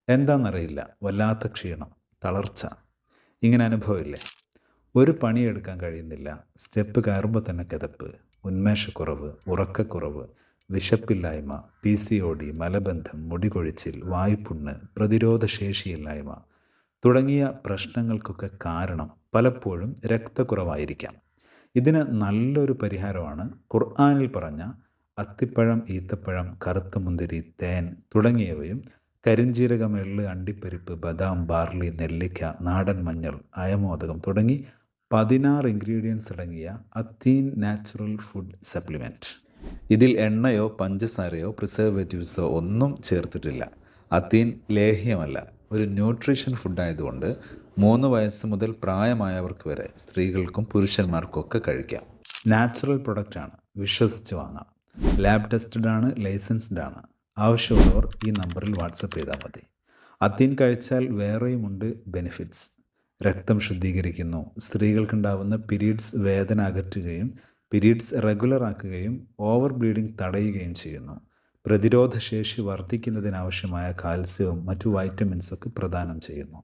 എന്താണെന്നറിയില്ല, വല്ലാത്ത ക്ഷീണം, തളർച്ച, ഇങ്ങനെ അനുഭവമില്ലേ? ഒരു പണിയെടുക്കാൻ കഴിയുന്നില്ല, സ്റ്റെപ്പ് കയറുമ്പോൾ തന്നെ കിതപ്പ്, ഉന്മേഷക്കുറവ്, ഉറക്കക്കുറവ്, വിശപ്പില്ലായ്മ, PCOD, മലബന്ധം, മുടികൊഴിച്ചിൽ, വായ്പുണ്ണ്, പ്രതിരോധശേഷിയില്ലായ്മ തുടങ്ങിയ പ്രശ്നങ്ങൾക്കൊക്കെ കാരണം പലപ്പോഴും രക്തക്കുറവായിരിക്കാം. ഇതിന് നല്ലൊരു പരിഹാരമാണ് ഖുർആനിൽ പറഞ്ഞ അത്തിപ്പഴം, ഈത്തപ്പഴം, കറുത്ത മുന്തിരി, തേൻ തുടങ്ങിയവയും കരിഞ്ജീരകം, എള്ള്, അണ്ടിപ്പരിപ്പ്, ബദാം, ബാർലി, നെല്ലിക്ക, നാടൻ മഞ്ഞൾ, അയമോദകം തുടങ്ങി 16 ഇൻഗ്രീഡിയൻസ് അടങ്ങിയ അത്തീൻ നാച്ചുറൽ ഫുഡ് സപ്ലിമെൻറ്റ്. ഇതിൽ എണ്ണയോ പഞ്ചസാരയോ പ്രിസർവേറ്റീവ്സോ ഒന്നും ചേർത്തിട്ടില്ല. അത്തീൻ ലേഹ്യമല്ല, ഒരു ന്യൂട്രീഷൻ ഫുഡായതുകൊണ്ട് 3 വയസ്സ് മുതൽ പ്രായമായവർക്ക് വരെ, സ്ത്രീകൾക്കും പുരുഷന്മാർക്കും ഒക്കെ കഴിക്കാം. നാച്ചുറൽ പ്രൊഡക്റ്റാണ്, വിശ്വസിച്ച് വാങ്ങാം. ലാബ് ടെസ്റ്റഡ് ആണ്, ലൈസൻസ്ഡ് ആണ്. ആവശ്യമുള്ളവർ ഈ നമ്പറിൽ വാട്സപ്പ് ചെയ്താൽ മതി. അത്തീൻ കഴിച്ചാൽ വേറെയുമുണ്ട് ബെനിഫിറ്റ്സ്. രക്തം ശുദ്ധീകരിക്കുന്നു, സ്ത്രീകൾക്കുണ്ടാവുന്ന പീരീഡ്സ് വേദന അകറ്റുകയും പീരീഡ്സ് റെഗുലറാക്കുകയും ഓവർ ബ്ലീഡിംഗ് തടയുകയും ചെയ്യുന്നു. പ്രതിരോധശേഷി വർദ്ധിക്കുന്നതിനാവശ്യമായ കാൽസ്യവും മറ്റു വൈറ്റമിൻസൊക്കെ പ്രദാനം ചെയ്യുന്നു.